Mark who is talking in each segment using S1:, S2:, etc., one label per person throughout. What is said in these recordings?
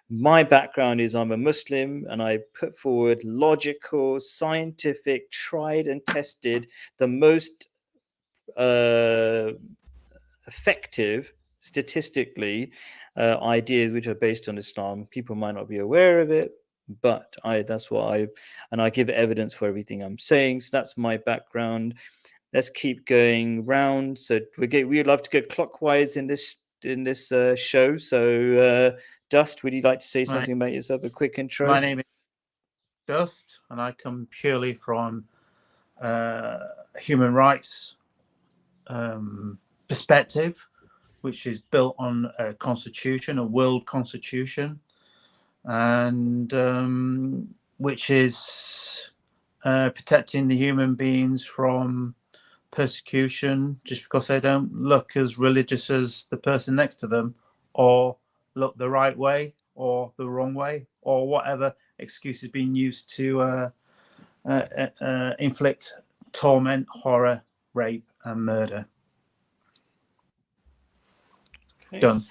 S1: My background is I'm a Muslim, and I put forward logical, scientific, tried and tested, the most uh, effective statistically ideas which are based on Islam. People might not be aware of it, but I give evidence for everything I'm saying. So that's my background. Let's keep going round. So we'd love to go clockwise in this show. So Dust, would you like to say
S2: My,
S1: something about yourself? A quick intro.
S2: my name is Dust, and I come purely from human rights perspective, which is built on a constitution, a world constitution, and which is protecting the human beings from persecution just because they don't look as religious as the person next to them, or look the right way or the wrong way, or whatever excuse is being used to inflict torment, horror, rape, and murder.
S1: Okay.
S2: Done.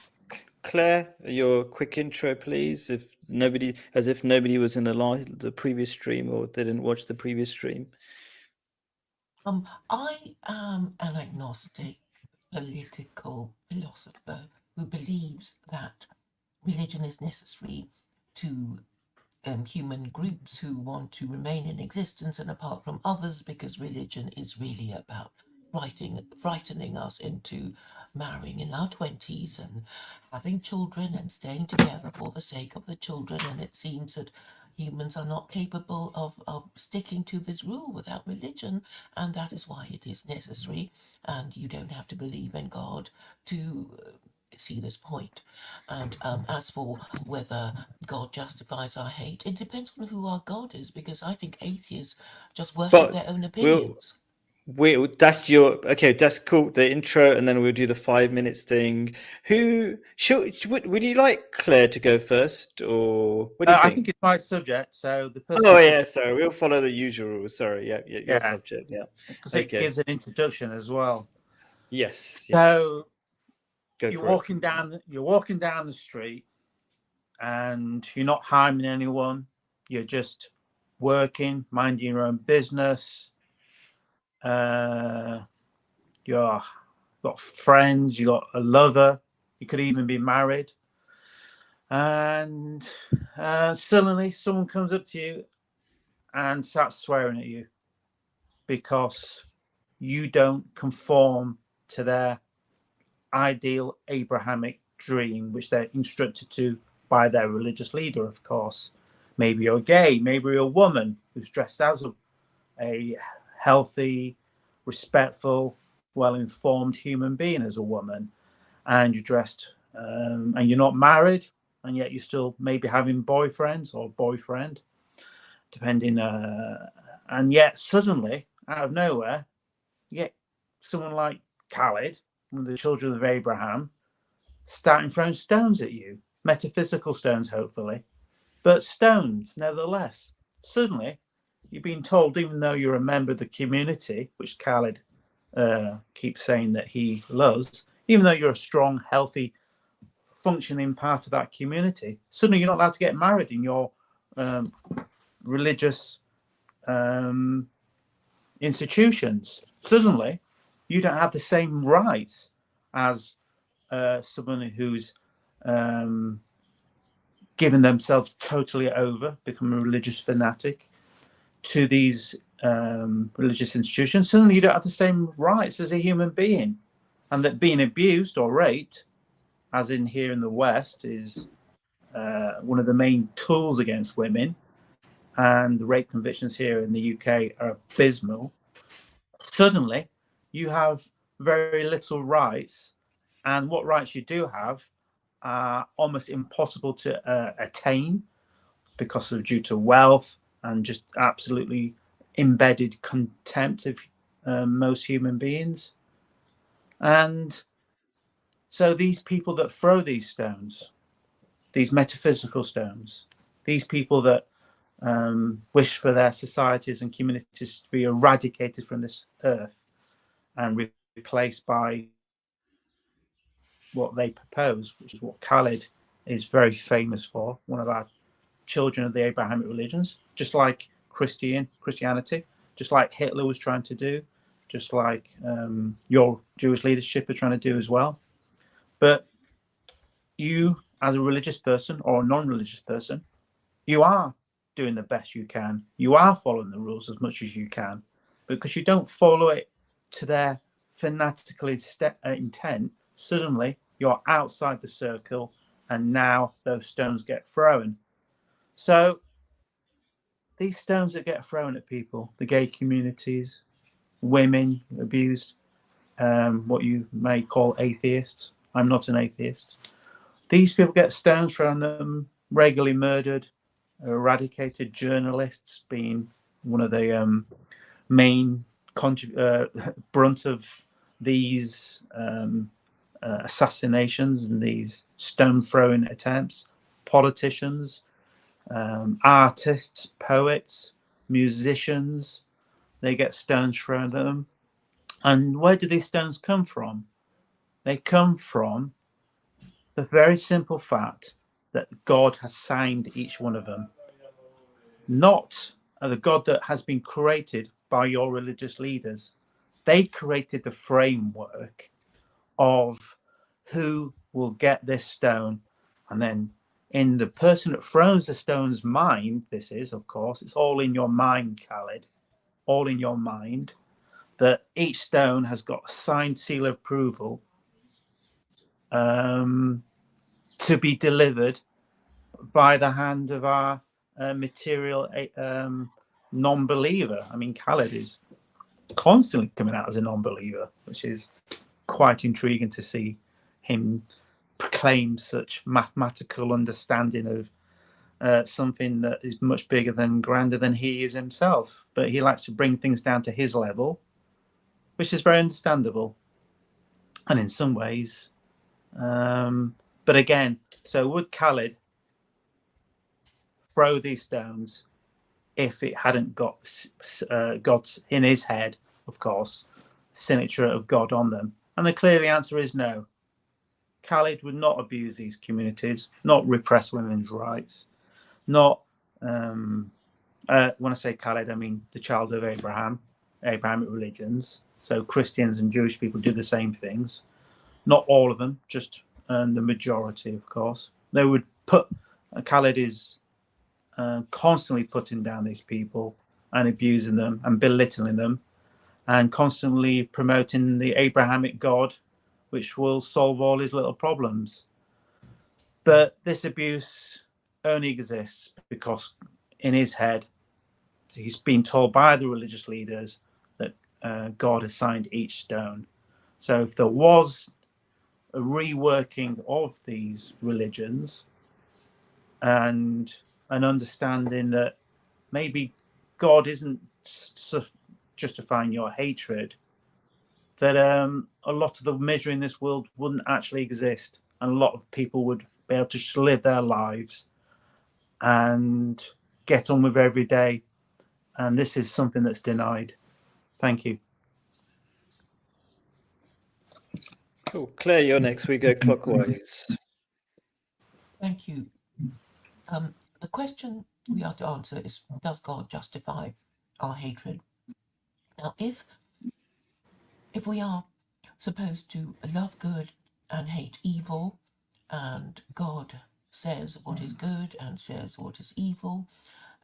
S1: Claire, your quick intro, please. If nobody was in the previous stream or didn't watch the previous stream.
S3: I am an agnostic political philosopher who believes that religion is necessary to human groups who want to remain in existence and apart from others, because religion is really about frightening us into marrying in our 20s and having children and staying together for the sake of the children. And it seems that humans are not capable of sticking to this rule without religion, and that is why it is necessary. And you don't have to believe in God to see this point. And as for whether God justifies our hate, it depends on who our God is, because I think atheists just worship their own opinions.
S1: That's cool, the intro, and then we'll do the 5 minutes thing. Would you like Claire to go first, or what do you think?
S2: I think it's my subject, so the person.
S1: Sorry, we'll follow the usual rules. Sorry, your subject,
S2: because it gives an introduction as well.
S1: Yes.
S2: So you're walking down the street, and you're not harming anyone. You're just working, minding your own business. You've got friends, you got a lover, you could even be married. And suddenly someone comes up to you and starts swearing at you because you don't conform to their ideal Abrahamic dream, which they're instructed to by their religious leader, of course. Maybe you're gay, maybe you're a woman who's dressed as a healthy, respectful, well-informed human being as a woman, and you're dressed and you're not married, and yet you're still maybe having boyfriends or boyfriend, depending. And yet suddenly, out of nowhere, you get someone like Khalid, one of the children of Abraham, starting throwing stones at you. Metaphysical stones, hopefully, but stones nevertheless. Suddenly, you've been told, even though you're a member of the community, which Khalid keeps saying that he loves, even though you're a strong, healthy, functioning part of that community, suddenly you're not allowed to get married in your religious institutions. Suddenly, you don't have the same rights as someone who's given themselves totally over, become a religious fanatic to these religious institutions. Suddenly you don't have the same rights as a human being, and that being abused or raped, as in here in the West, is one of the main tools against women, and the rape convictions here in the UK are abysmal. Suddenly you have very little rights, and what rights you do have are almost impossible to attain because of due to wealth and just absolutely embedded contempt of most human beings. And so these people that throw these stones, these metaphysical stones, these people that wish for their societies and communities to be eradicated from this earth and replaced by what they propose, which is what Khalid is very famous for, one of our children of the Abrahamic religions, just like Christianity, just like Hitler was trying to do, just like your Jewish leadership are trying to do as well. But you, as a religious person or a non-religious person, you are doing the best you can. You are following the rules as much as you can, because you don't follow it to their fanatical intent. Suddenly you're outside the circle, and now those stones get thrown. So these stones that get thrown at people, the gay communities, women abused, what you may call atheists. I'm not an atheist. These people get stones thrown at them, regularly murdered, eradicated, journalists being one of the main brunt of these assassinations and these stone throwing attempts, politicians, artists, poets, musicians, they get stones thrown at them. And where do these stones come from? They come from the very simple fact that God has signed each one of them. Not the God that has been created by your religious leaders. They created the framework of who will get this stone. And then in the person that throws the stone's mind, this is, of course, it's all in your mind, Khaled, all in your mind, that each stone has got a signed seal of approval to be delivered by the hand of our material non-believer. I mean, Khaled is constantly coming out as a non-believer, which is quite intriguing to see him proclaim such mathematical understanding of something that is much bigger than grander than he is himself. But he likes to bring things down to his level, which is very understandable. And in some ways, but again, so would Khaled throw these stones if it hadn't got God's in his head, of course, signature of God on them? And the answer is no. Khaled would not abuse these communities, not repress women's rights, not when I say Khaled, I mean the child of Abrahamic religions. So Christians and Jewish people do the same things. Not all of them, just the majority, of course. They would put, Khaled is constantly putting down these people and abusing them and belittling them and constantly promoting the Abrahamic God, which will solve all his little problems. But this abuse only exists because in his head, he's been told by the religious leaders that God has signed each stone. So if there was a reworking of these religions and an understanding that maybe God isn't justifying your hatred, that a lot of the misery in this world wouldn't actually exist, and a lot of people would be able to just live their lives and get on with every day. And this is something that's denied. Thank you.
S1: Cool. Claire, you're next. We go clockwise.
S3: Thank you. The question we are to answer is, does God justify our hatred? Now, if we are supposed to love good and hate evil, and God says what is good and says what is evil,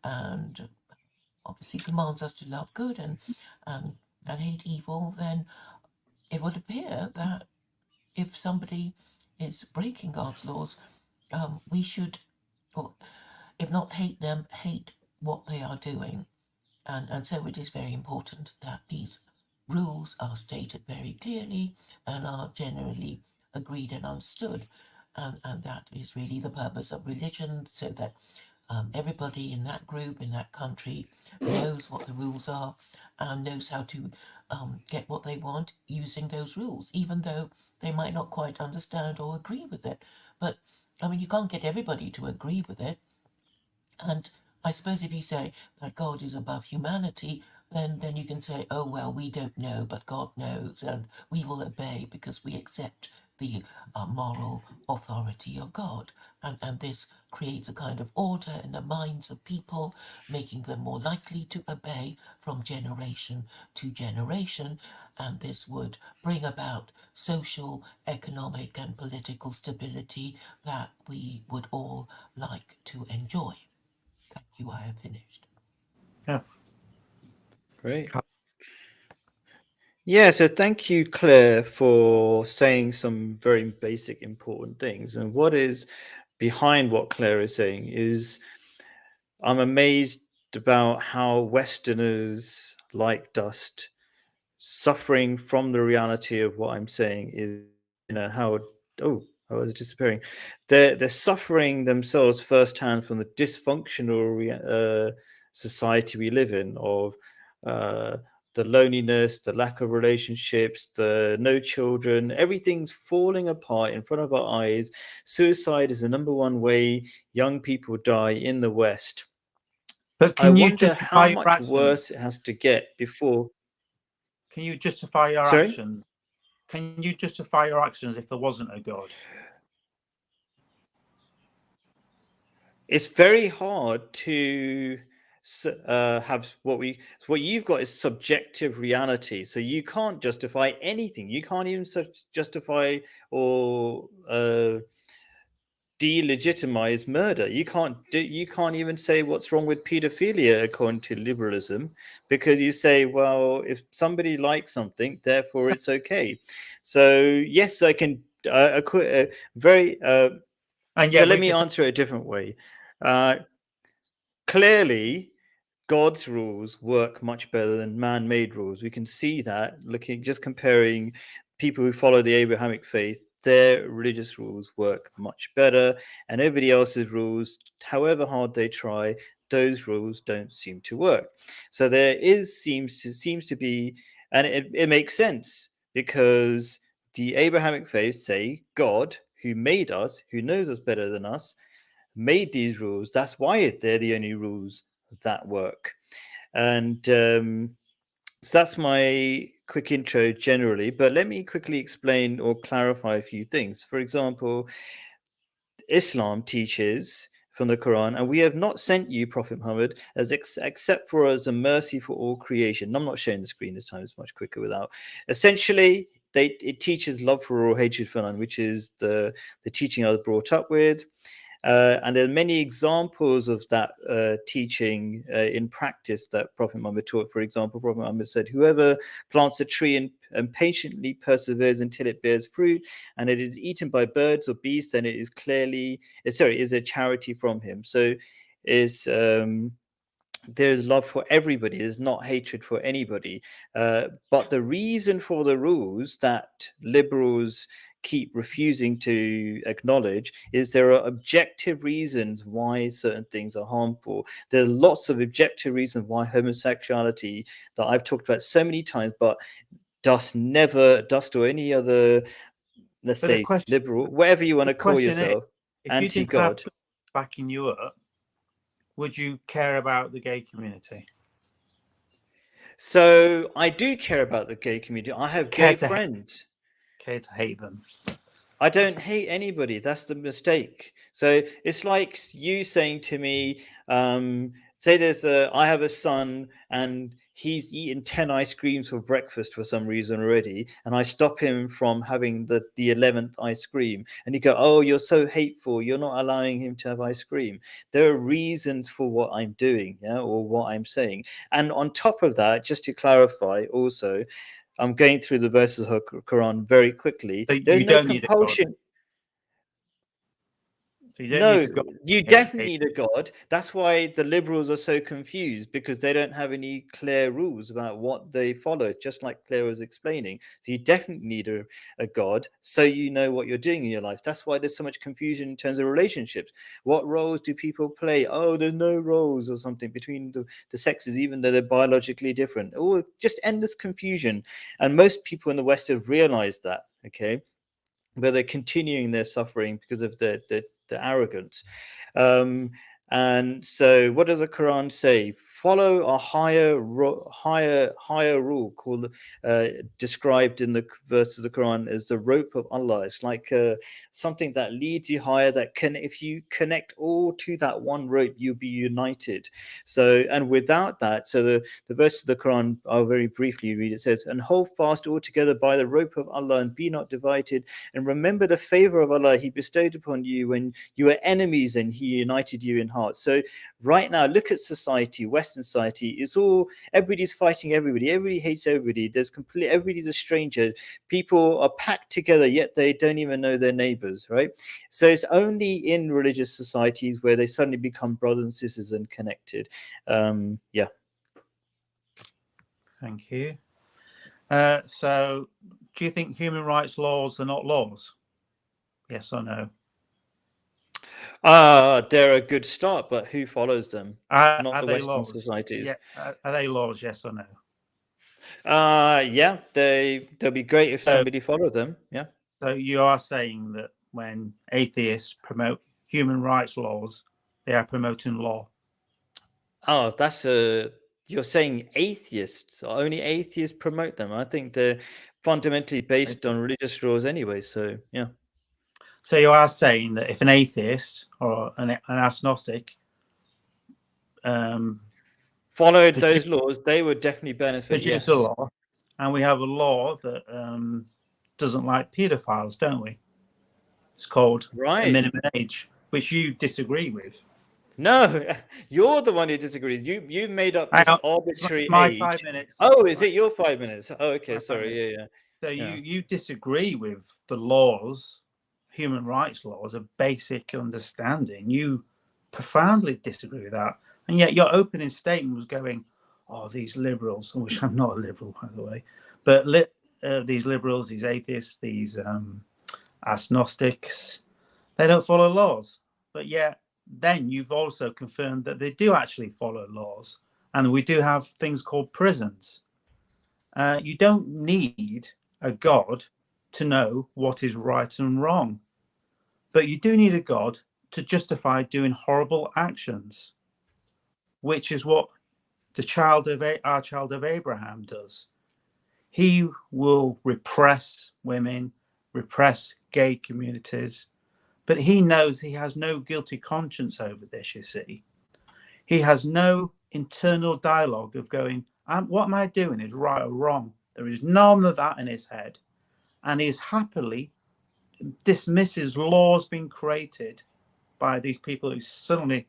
S3: and obviously commands us to love good and hate evil, then it would appear that if somebody is breaking God's laws, we should, well, if not hate them, hate what they are doing. And so it is very important that these rules are stated very clearly and are generally agreed and understood. And that is really the purpose of religion, so that everybody in that group, in that country, knows what the rules are and knows how to get what they want using those rules, even though they might not quite understand or agree with it. But, I mean, you can't get everybody to agree with it. And I suppose if you say that God is above humanity, then you can say, oh, well, we don't know, but God knows, and we will obey because we accept the moral authority of God. And this creates a kind of order in the minds of people, making them more likely to obey from generation to generation. And this would bring about social, economic, and political stability that we would all like to enjoy. Thank you, I have finished.
S2: Yeah.
S1: Great. Yeah, so thank you, Claire, for saying some very basic, important things. And what is behind what Claire is saying is I'm amazed about how Westerners like Dust suffering from the reality of what I'm saying is, how, I was disappearing. They're suffering themselves firsthand from the dysfunctional society we live in of the loneliness, the lack of relationships, the no children, everything's falling apart in front of our eyes. Suicide is the number one way young people die in the West.
S2: But
S1: I
S2: can you
S1: wonder
S2: justify
S1: how
S2: your
S1: much
S2: actions?
S1: worse it has to get before.
S2: Can you justify your
S1: Sorry?
S2: actions? Can you justify your actions if there wasn't a God?
S1: It's very hard to have what you've got is subjective reality. So you can't justify anything. You can't even justify or delegitimize murder. You can't even say what's wrong with pedophilia according to liberalism, because you say, well, if somebody likes something, therefore it's okay. So yes, I can very
S2: And
S1: so
S2: yet
S1: let
S2: we've
S1: me
S2: just
S1: answer it a different way. Clearly, God's rules work much better than man-made rules. We can see that just comparing people who follow the Abrahamic faith. Their religious rules work much better, and everybody else's rules, however hard they try, those rules don't seem to work. So there seems to be, and it makes sense, because the Abrahamic faith say God, who made us, who knows us better than us, made these rules. That's why they're the only rules that work. And so that's my quick intro generally, but let me quickly explain or clarify a few things. For example, Islam teaches from the Quran, and we have not sent you, Prophet Muhammad, except for as a mercy for all creation. I'm not showing the screen this time; it's much quicker without. Essentially, it teaches love for all, hatred for none, which is the teaching I was brought up with. And there are many examples of that teaching in practice that Prophet Muhammad taught. For example, Prophet Muhammad said, whoever plants a tree and patiently perseveres until it bears fruit and it is eaten by birds or beasts, then it is is a charity from him. So there's love for everybody. There's not hatred for anybody. But the reason for the rules that liberals keep refusing to acknowledge is there are objective reasons why certain things are harmful. There are lots of objective reasons why homosexuality, that I've talked about so many times, but Dust or any other, let's
S2: But the
S1: say,
S2: question,
S1: liberal, whatever you want to call
S2: question is,
S1: yourself,
S2: if you didn't
S1: anti-God.
S2: have backing you up, would you care about the gay community?
S1: So I do care about the gay community. I have
S2: Care
S1: gay
S2: to
S1: friends.
S2: Care to hate them?
S1: I don't hate anybody. That's the mistake. So it's like you saying to me, say I have a son and he's eaten 10 ice creams for breakfast for some reason already, and I stop him from having the 11th ice cream, and you go, oh, you're so hateful, you're not allowing him to have ice cream. There are reasons for what I'm doing, or what I'm saying. And on top of that, just to clarify also, I'm going through the verses of the Quran very quickly.
S2: So
S1: There's
S2: you
S1: no
S2: don't need a God.
S1: compulsion.
S2: So you don't
S1: No,
S2: need a God.
S1: you definitely need a God. That's why the liberals are so confused, because they don't have any clear rules about what they follow, just like Claire was explaining. So you definitely need a God, so you know what you're doing in your life. That's why there's so much confusion in terms of relationships. What roles do people play? Oh, there's no roles or something between the sexes, even though they're biologically different. Oh, just endless confusion. And most people in the West have realized that, okay? But they're continuing their suffering because of the arrogance. And so what does the Quran say? follow a higher rule called described in the verse of the Quran as the rope of Allah. It's like something that leads you higher, that can, if you connect all to that one rope, you'll be united. So, and without that, so the verse of the Quran, I'll very briefly read. It says, and hold fast all together by the rope of Allah and be not divided, and remember the favor of Allah he bestowed upon you when you were enemies and he united you in heart. So right now, look at society, Western society. It's all, everybody's fighting everybody. Everybody hates everybody. Everybody's a stranger. People are packed together, yet they don't even know their neighbors, right? So it's only in religious societies where they suddenly become brothers and sisters and connected. Yeah.
S2: Thank you. So do you think human rights laws are not laws? Yes or no?
S1: They're a good start, but who follows them? Not
S2: Are
S1: the
S2: they
S1: Western
S2: laws?
S1: societies.
S2: Yeah. Are they laws? Yes or no?
S1: Yeah, they'll be great if somebody followed them. Yeah.
S2: So you are saying that when atheists promote human rights laws, they are promoting law?
S1: Oh, you're saying atheists, only atheists promote them. I think they're fundamentally based on religious laws anyway. So yeah.
S2: So you are saying that if an atheist or an agnostic
S1: followed those laws, they would definitely benefit.
S2: Produce
S1: Yes.
S2: a law, and we have a law that doesn't like paedophiles, don't we? It's called
S1: Right.
S2: minimum age, which you disagree with.
S1: No, you're the one who disagrees. You made up this arbitrary
S2: my
S1: age.
S2: 5 minutes.
S1: Oh, is it your 5 minutes? Oh, okay, sorry. Yeah.
S2: So you disagree with the laws, human rights laws, a basic understanding. You profoundly disagree with that, and yet your opening statement was going, "Oh, these liberals," which I'm not a liberal, by the way, but these liberals, these atheists, these agnostics, they don't follow laws. But yet, then you've also confirmed that they do actually follow laws, and we do have things called prisons. You don't need a God to know what is right and wrong, but you do need a God to justify doing horrible actions, which is what our child of Abraham does. He will repress women, repress gay communities, but he knows he has no guilty conscience over this, you see. He has no internal dialogue of going, what am I doing is right or wrong. There is none of that in his head. And he happily dismisses laws being created by these people who suddenly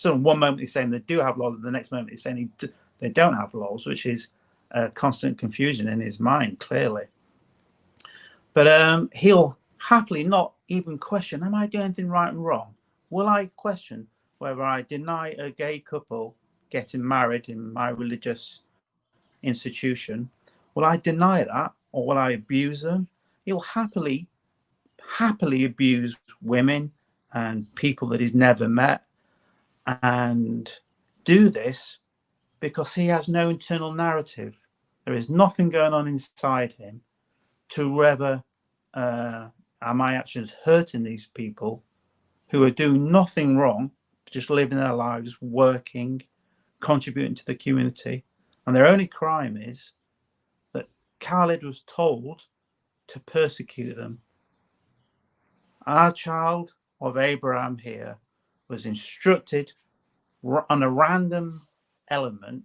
S2: one moment he's saying they do have laws, and the next moment he's saying they don't have laws, which is constant confusion in his mind, clearly. But he'll happily not even question, am I doing anything right and wrong? Will I question whether I deny a gay couple getting married in my religious institution? Will I deny that, or will I abuse them? He'll happily abuse women and people that he's never met, and do this because he has no internal narrative. There is nothing going on inside him to whether are my actions hurting these people who are doing nothing wrong, just living their lives, working, contributing to the community, and their only crime is that Khalid was told to persecute them. Our child of Abraham here was instructed on a random element,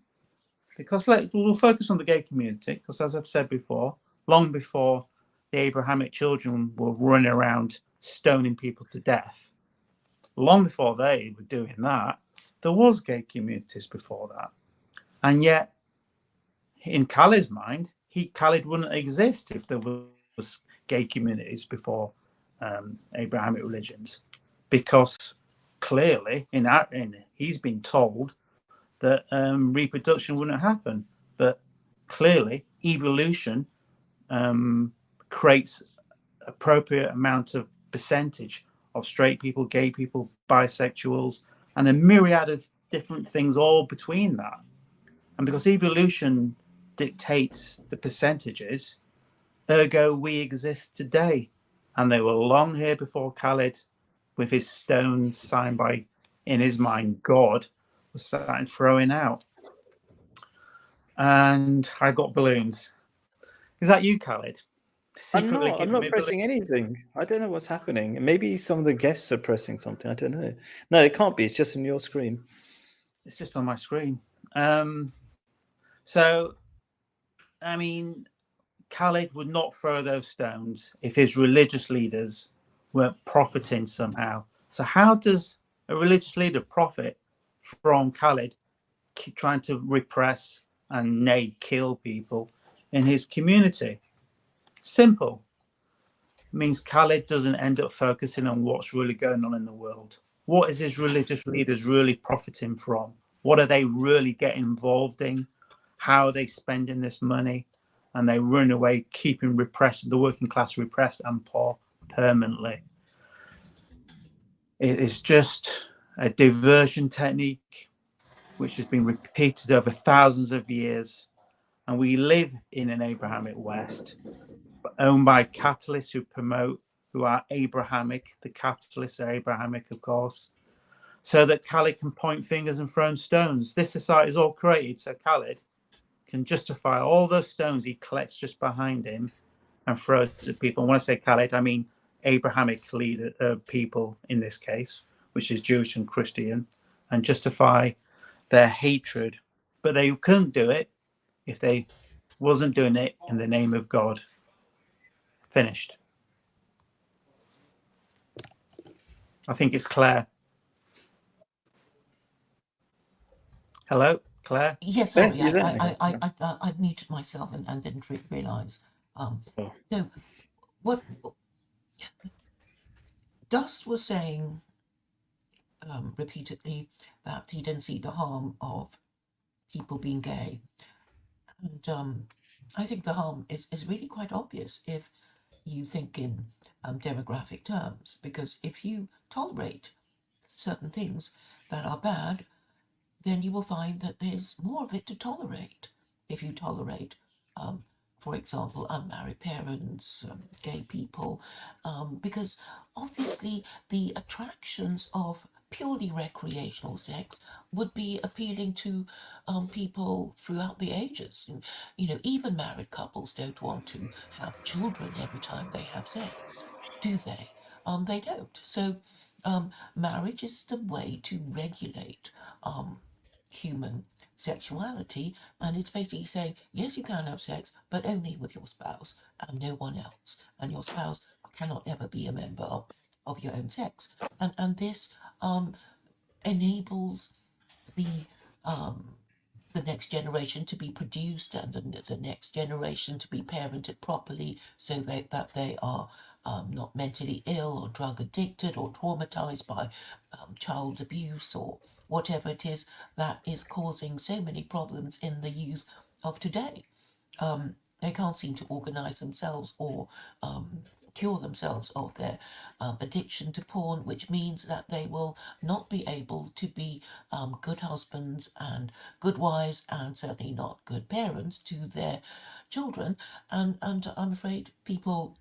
S2: because we'll focus on the gay community, because as I've said before, long before the Abrahamic children were running around stoning people to death, long before they were doing that, there was gay communities before that. And yet, in Khalid's mind, Khalid wouldn't exist if there was gay communities before Abrahamic religions, because clearly he's been told that reproduction wouldn't happen, but clearly evolution creates appropriate amount of percentage of straight people, gay people, bisexuals, and a myriad of different things all between that. And because evolution dictates the percentages, ergo we exist today. And they were long here before Khalid, with his stones signed by, in his mind, God, was starting throwing out. And I got balloons. Is that you, Khaled?
S1: I'm
S2: Secretly
S1: not
S2: giving me
S1: pressing anything. I don't know what's happening. Maybe some of the guests are pressing something. I don't know. No, it can't be. It's just on your screen.
S2: It's just on my screen. So, I mean, Khaled would not throw those stones if his religious leaders weren't profiting somehow. So how does a religious leader profit from Khaled trying to repress and nay, kill people in his community? Simple. It means Khaled doesn't end up focusing on what's really going on in the world. What is his religious leaders really profiting from? What are they really getting involved in? How are they spending this money? And they run away, keeping the working class repressed and poor permanently. It is just a diversion technique which has been repeated over thousands of years. And we live in an Abrahamic West, owned by capitalists who are Abrahamic. The capitalists are Abrahamic, of course, so that Khaled can point fingers and throw stones. This society is all created so Khaled can justify all those stones he collects just behind him and throws at people. And when I say Khaled, I mean Abrahamic people in this case, which is Jewish and Christian, and justify their hatred. But they couldn't do it if they wasn't doing it in the name of God. Finished. I think it's Claire. Hello, Claire?
S3: Yes, sorry,
S1: you there?
S3: I muted myself and didn't realise. So, what Dust was saying repeatedly that he didn't see the harm of people being gay. And I think the harm is really quite obvious if you think in demographic terms, because if you tolerate certain things that are bad, then you will find that there's more of it to tolerate. If you tolerate, for example, unmarried parents, gay people, because obviously the attractions of purely recreational sex would be appealing to people throughout the ages. And, even married couples don't want to have children every time they have sex, do they? They don't. So marriage is the way to regulate human sexuality, and it's basically saying, yes, you can have sex, but only with your spouse and no one else, and your spouse cannot ever be a member of your own sex, and this enables the next generation to be produced and the next generation to be parented properly, so that they are not mentally ill or drug addicted or traumatized by child abuse or whatever it is that is causing so many problems in the youth of today. They can't seem to organize themselves or cure themselves of their addiction to porn, which means that they will not be able to be good husbands and good wives, and certainly not good parents to their children. And I'm afraid people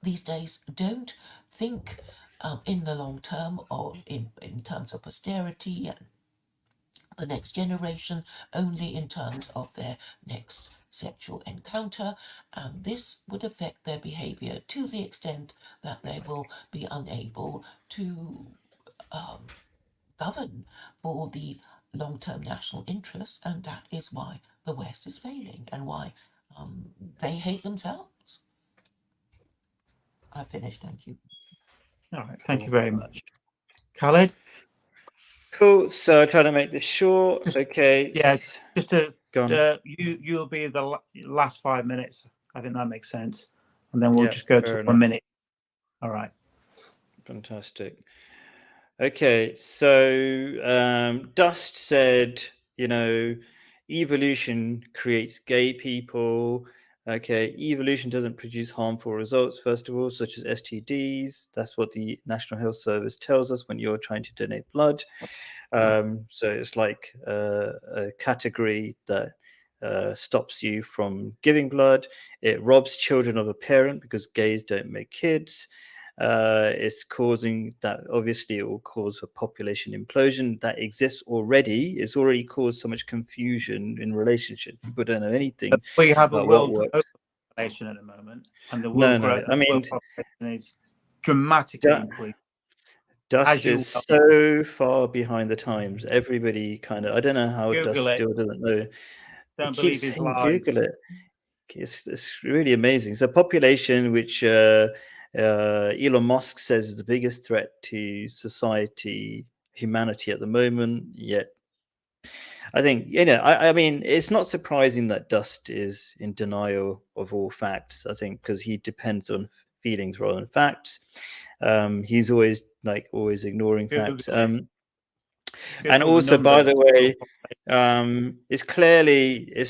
S3: these days don't think in the long term, or in terms of posterity and the next generation, only in terms of their next sexual encounter, and this would affect their behavior to the extent that they will be unable to govern for the long-term national interest, and that is why the West is failing and why they hate themselves. I finished, thank you.
S2: All right, thank you very much. Khaled?
S1: Cool. So I try to make this short. Okay.
S2: Yeah, just to
S1: Go on.
S2: you'll be the last 5 minutes. I think that makes sense, and then we'll
S1: Yeah,
S2: just go
S1: fair
S2: to
S1: enough.
S2: 1 minute. All right.
S1: Fantastic. Okay, so Dust said, evolution creates gay people. Okay, evolution doesn't produce harmful results, first of all, such as STDs. That's what the National Health Service tells us when you're trying to donate blood. So it's like a category that stops you from giving blood. It robs children of a parent because gays don't make kids. It's causing that. Obviously, it will cause a population implosion that exists already. It's already caused so much confusion in relationships. People don't know anything
S2: We have a
S1: about what
S2: world
S1: works.
S2: population at the moment, and the
S1: No,
S2: world,
S1: no. I mean,
S2: world population is dramatically increased.
S1: Dust
S2: you
S1: is so far behind the times. Everybody kind of, I don't know how
S2: Google
S1: Dust
S2: it.
S1: still doesn't know.
S2: Don't
S1: He
S2: believe
S1: keeps
S2: his
S1: saying
S2: lies.
S1: Google it. It's really amazing. It's a population which Elon Musk says is the biggest threat to society, humanity at the moment. Yet, I think, I mean, it's not surprising that Dust is in denial of all facts. I think because he depends on feelings rather than facts. He's always ignoring facts. And also, by the way, it's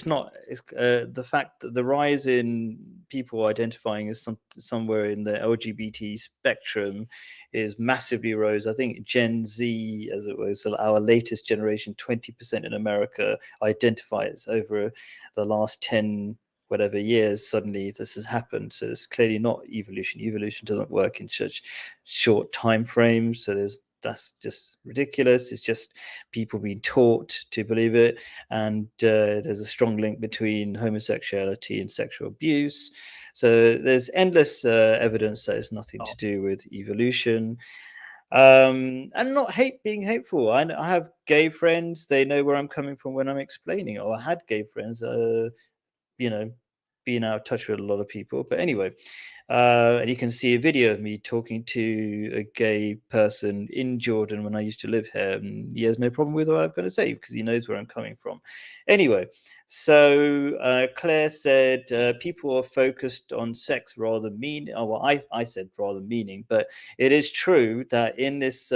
S1: the fact that the rise in people identifying as somewhere in the LGBT spectrum is massively rose. I think Gen Z, as it was our latest generation, 20% in America identify as over the last 10 whatever years. Suddenly this has happened. So it's clearly not evolution. Evolution doesn't work in such short time frames. So that's just ridiculous. It's just people being taught to believe it. And there's a strong link between homosexuality and sexual abuse. So there's endless evidence that it's nothing to do with evolution. And not being hateful. I have gay friends. They know where I'm coming from when I'm explaining. Or I had gay friends, being out of touch with a lot of people. But anyway, and you can see a video of me talking to a gay person in Jordan when I used to live here. And he has no problem with what I'm going to say because he knows where I'm coming from. Anyway, so Claire said people are focused on sex rather than meaning. Oh, well, I said rather meaning, but it is true that in this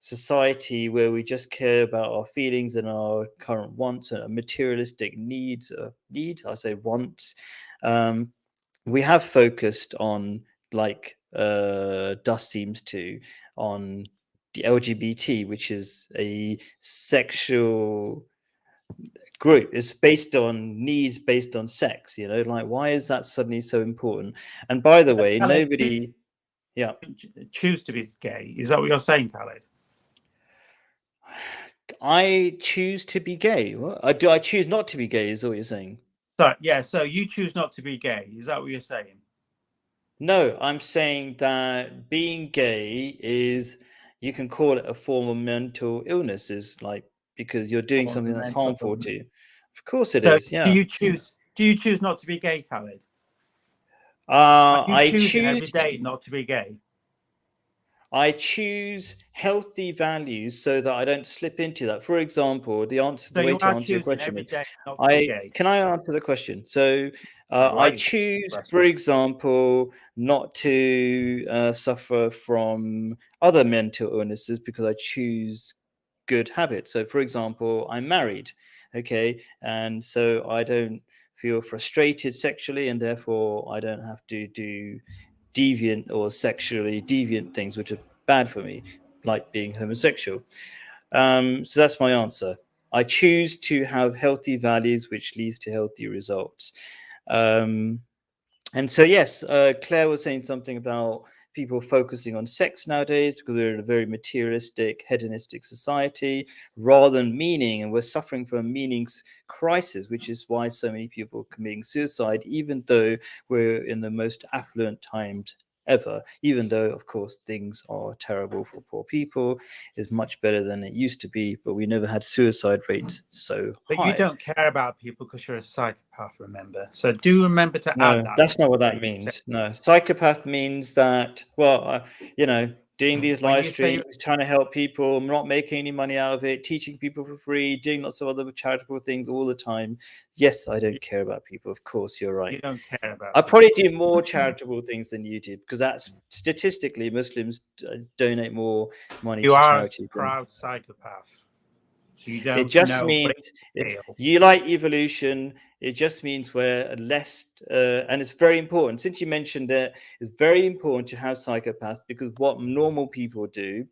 S1: society where we just care about our feelings and our current wants and materialistic needs, I say wants, we have focused on, like Dust seems to, on the LGBT, which is a sexual group. It's based on needs, based on sex, like why is that suddenly so important? And by the way, nobody
S2: choose to be gay. Is that what you're saying, Khaled?
S1: I choose to be gay. What? Do I choose not to be gay? Is what you're saying?
S2: So you choose not to be gay. Is that what you're saying?
S1: No, I'm saying that being gay is, you can call it a form of mental illness, is like because you're doing something that's harmful to you. Of course it is. Yeah.
S2: Do you choose not to be gay, Khaled?
S1: I choose
S2: every day not to be gay.
S1: I choose healthy values so that I don't slip into that. For example, the way to answer your question is, can I answer the question? So I choose, for example, not to suffer from other mental illnesses because I choose good habits. So, for example, I'm married, okay, and so I don't feel frustrated sexually, and therefore I don't have to do deviant or sexually deviant things which are bad for me, like being homosexual. So that's my answer. I choose to have healthy values which leads to healthy results. And so yes, Claire was saying something about people focusing on sex nowadays because we're in a very materialistic, hedonistic society rather than meaning, and we're suffering from a meanings crisis, which is why so many people are committing suicide, even though we're in the most affluent times ever. Even though, of course, things are terrible for poor people, is much better than it used to be, but we never had suicide rates so high.
S2: But you don't care about people because you're a psychopath, remember? So do remember to add that.
S1: That's not what that means. No, psychopath means that, well, doing these live streams, trying to help people, not making any money out of it, teaching people for free, doing lots of other charitable things all the time. Yes, I don't care about people. Of course, you're right.
S2: You don't care about
S1: I probably do more charitable things than you do because that's statistically Muslims donate more money to charity.
S2: You are a proud psychopath. So you don't.
S1: It just means you like evolution. It just means we're less, and it's very important. Since you mentioned it, it's very important to have psychopaths because what normal people do.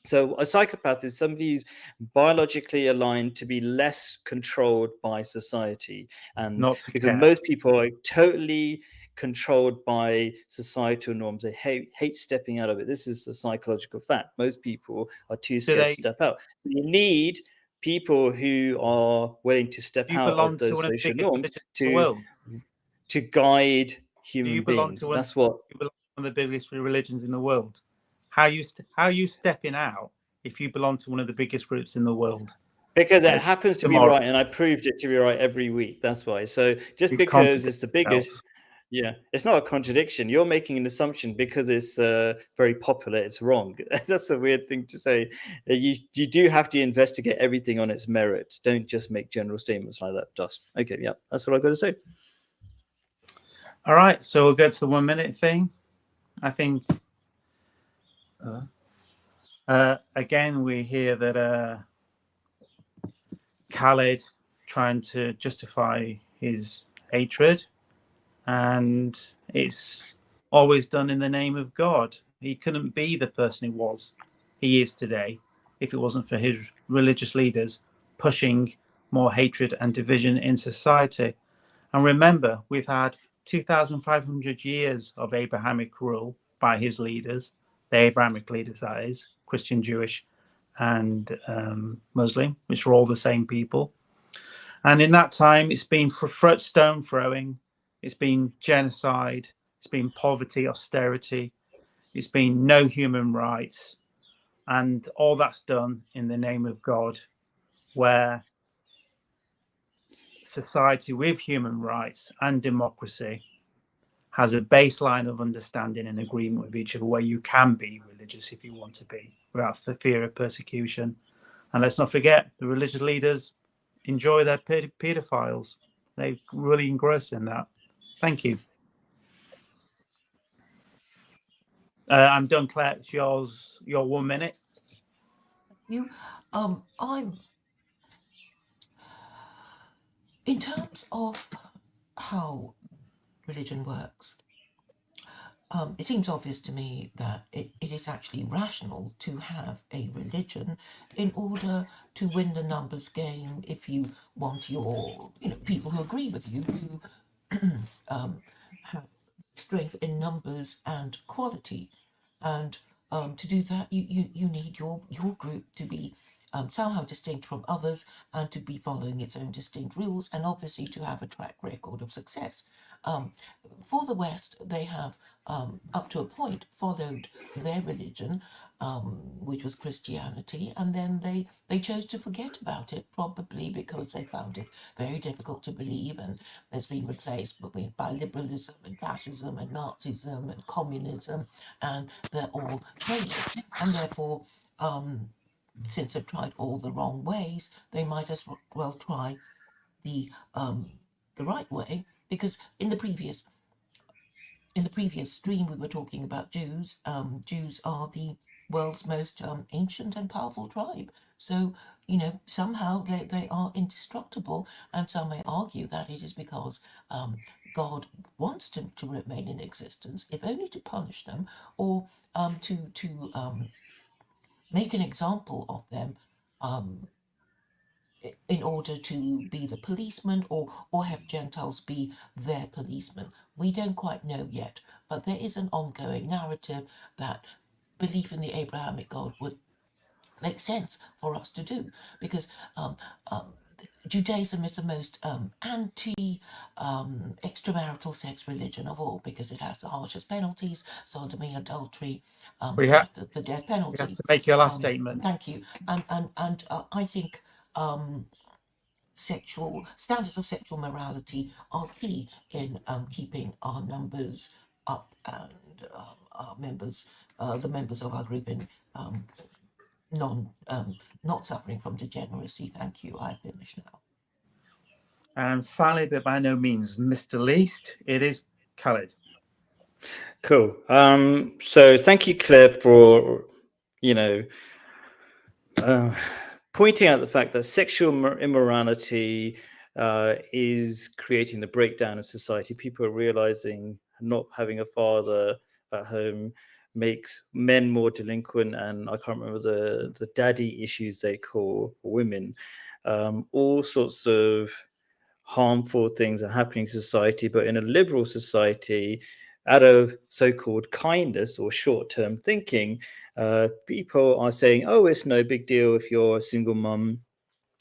S1: So a psychopath is somebody who's biologically aligned to be less controlled by society, and
S2: not
S1: because most people are totally controlled by societal norms. They hate stepping out of it. This is a psychological fact. Most people are too scared to step out. So you need people who are willing to step
S2: You
S1: out
S2: belong
S1: of
S2: to
S1: those
S2: one of the
S1: social
S2: biggest
S1: norms
S2: religions in the world.
S1: to guide
S2: Do
S1: human
S2: you belong
S1: beings.
S2: to one?
S1: That's what.
S2: You belong to one of the biggest religions in the world. How are you stepping out if you belong to one of the biggest groups in the world?
S1: Because it happens to be
S2: tomorrow.
S1: right, and I proved it to be right every week. That's why. So just
S2: You
S1: because it's the
S2: contradict
S1: biggest,
S2: yourself.
S1: yeah, it's not a contradiction. You're making an assumption because it's very popular. It's wrong. That's a weird thing to say. You do have to investigate everything on its merits. Don't just make general statements like that. Dust. Okay, yeah, that's what I've got to say.
S2: All right, so we'll go to the 1 minute thing. I think again we hear that Khaled trying to justify his hatred, and it's always done in the name of God. He couldn't be the person he is today if it wasn't for his religious leaders pushing more hatred and division in society. And remember, we've had 2,500 years of Abrahamic rule by his leaders, the Abrahamic leaders, that is, Christian, Jewish, and Muslim, which are all the same people. And in that time, it's been stone throwing, it's been genocide, it's been poverty, austerity, it's been no human rights. And all that's done in the name of God, where society with human rights and democracy has a baseline of understanding and agreement with each other, where you can be religious if you want to be without the fear of persecution. And let's not forget, the religious leaders enjoy their pedophiles. They really engross in that. Thank you. I'm done, Claire. It's your 1 minute.
S3: I'm in terms of how religion works. It seems obvious to me that it is actually rational to have a religion in order to win the numbers game. If you want your, people who agree with you, who have strength in numbers and quality, and to do that, you need your group to be somehow distinct from others and to be following its own distinct rules, and obviously to have a track record of success. For the West, they have, up to a point, followed their religion, which was Christianity, and then they chose to forget about it, probably because they found it very difficult to believe, and it's been replaced by liberalism and fascism and Nazism and communism, and they're all failures. And therefore, since they've tried all the wrong ways, they might as well try the right way, because in the previous stream we were talking about Jews. Jews are the world's most ancient and powerful tribe. So, somehow they are indestructible, and some may argue that it is because God wants them to remain in existence, if only to punish them, or to make an example of them, in order to be the policeman, or have Gentiles be their policeman. We don't quite know yet, but there is an ongoing narrative that belief in the Abrahamic God would make sense for us to do, because Judaism is the most anti-extramarital sex religion of all, because it has the harshest penalties: sodomy, adultery,
S2: We have
S3: the death penalty.
S2: to make your last statement.
S3: Thank you. And I think sexual standards of sexual morality are key in keeping our numbers up, and our members, the members of our group, in not suffering from degeneracy. Thank you. I finish now.
S2: And finally, but by no means Mr. Least, it is Khaled.
S1: Cool. So thank you, Claire, for pointing out the fact that sexual immorality is creating the breakdown of society. People are realizing not having a father at home makes men more delinquent, and I can't remember the daddy issues they call women. All sorts of harmful things are happening in society, but in a liberal society, out of so-called kindness or short-term thinking, people are saying, oh, it's no big deal if you're a single mum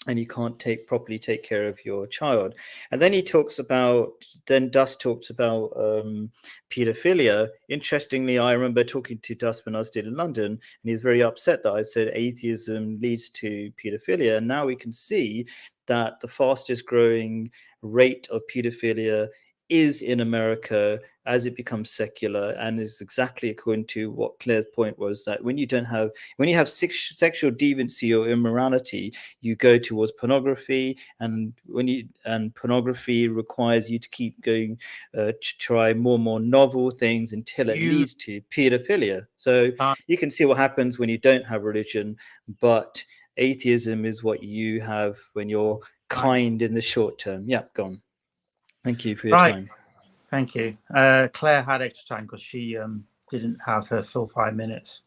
S1: and you can't properly take care of your child. And then Dust talks about pedophilia. Interestingly, I remember talking to Dust when I was still in London, and he's very upset that I said atheism leads to pedophilia. And now we can see that the fastest growing rate of pedophilia is in America as it becomes secular, and is exactly according to what Claire's point was, that when you have sexual deviancy or immorality, you go towards pornography, and pornography requires you to keep going to try more and more novel things until it leads to pedophilia. So you can see what happens when you don't have religion, but atheism is what you have when you're kind in the short term. Yeah, go on. Thank you for your time.
S2: Thank you. Claire had extra time because she didn't have her full 5 minutes.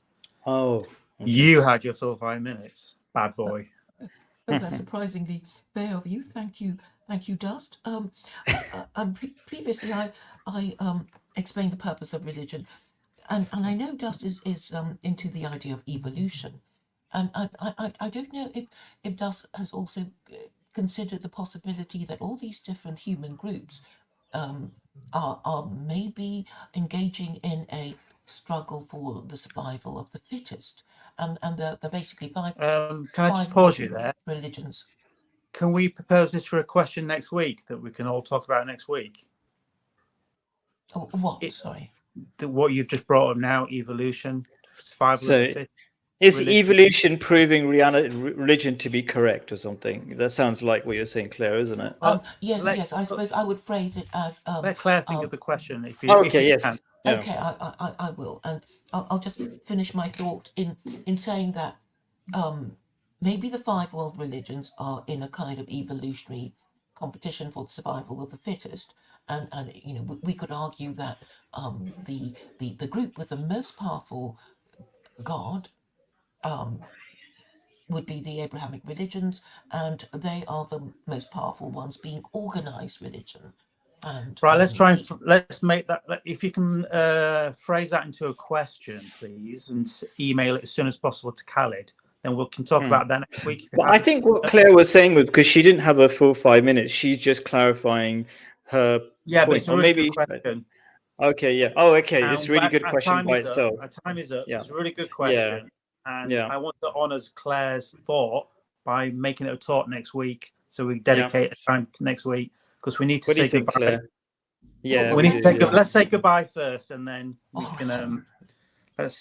S1: Oh. Okay.
S2: You had your full 5 minutes, bad boy.
S3: Oh, that's surprisingly fair of you. Thank you, Dust. Previously, I explained the purpose of religion, and I know Dust is into the idea of evolution, and I don't know if Dust has also considered the possibility that all these different human groups are maybe engaging in a struggle for the survival of the fittest, and they're basically five.
S2: Can I just pause you there?
S3: Religions.
S2: Can we propose this for a question next week that we can all talk about next week?
S3: Oh, what? Sorry.
S2: What you've just brought up now, evolution, survival of the fittest.
S1: Is evolution proving religion to be correct or something? That sounds like what you're saying, Claire, isn't it?
S3: Yes. I suppose I would phrase it as.
S2: Let Claire think of the question. If you
S1: yes.
S2: Can.
S1: Yeah.
S3: Okay, I will, and I'll just finish my thought in saying that maybe the 5 world religions are in a kind of evolutionary competition for the survival of the fittest, and we could argue that the group with the most powerful God would be the Abrahamic religions, and they are the most powerful ones, being organized religion. And
S2: right, let's make that. If you can phrase that into a question, please, and email it as soon as possible to Khalid, then we can talk about that next week.
S1: Well, I think what Claire was saying was, because she didn't have a full 5 minutes, she's just clarifying her point.
S2: But it's a really good question.
S1: Okay, yeah. Oh, okay. It's a really good question by itself.
S2: Our time is up.
S1: Yeah.
S2: It's a really good question.
S1: Yeah.
S2: And I want to honour Claire's thought by making it a talk next week. So we dedicate time to next week, because we need to say goodbye. Claire?
S1: Yeah.
S2: We need to let's say goodbye first, and then we can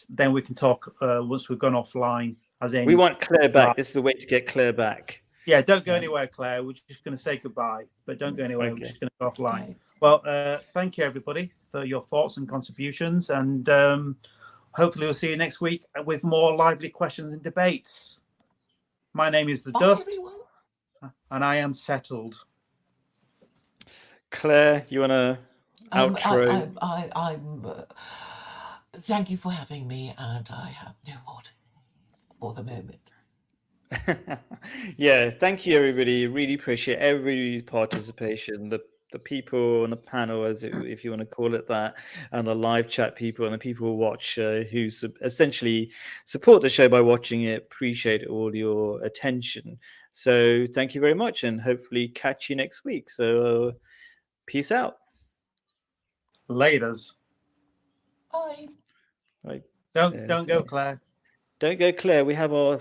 S2: then we can talk once we've gone offline. As in,
S1: we want Claire back. This is the way to get Claire back.
S2: Yeah, don't go anywhere, Claire. We're just going to say goodbye, but don't go anywhere. We're just going to go offline. Okay. Well, thank you, everybody, for your thoughts and contributions. And hopefully we'll see you next week with more lively questions and debates. My name is The Dust, and I am settled.
S1: Claire, you want to outro?
S3: I'm thank you for having me, and I have no more to say for the moment.
S1: Yeah, thank you, everybody. Really appreciate everybody's participation. The people on the panel, if you want to call it that, and the live chat people, and the people who watch, who essentially support the show by watching it. Appreciate all your attention. So thank you very much, and hopefully catch you next week. So peace out.
S2: Laters.
S3: Bye.
S2: Don't go, Claire.
S1: Don't go, Claire. We have our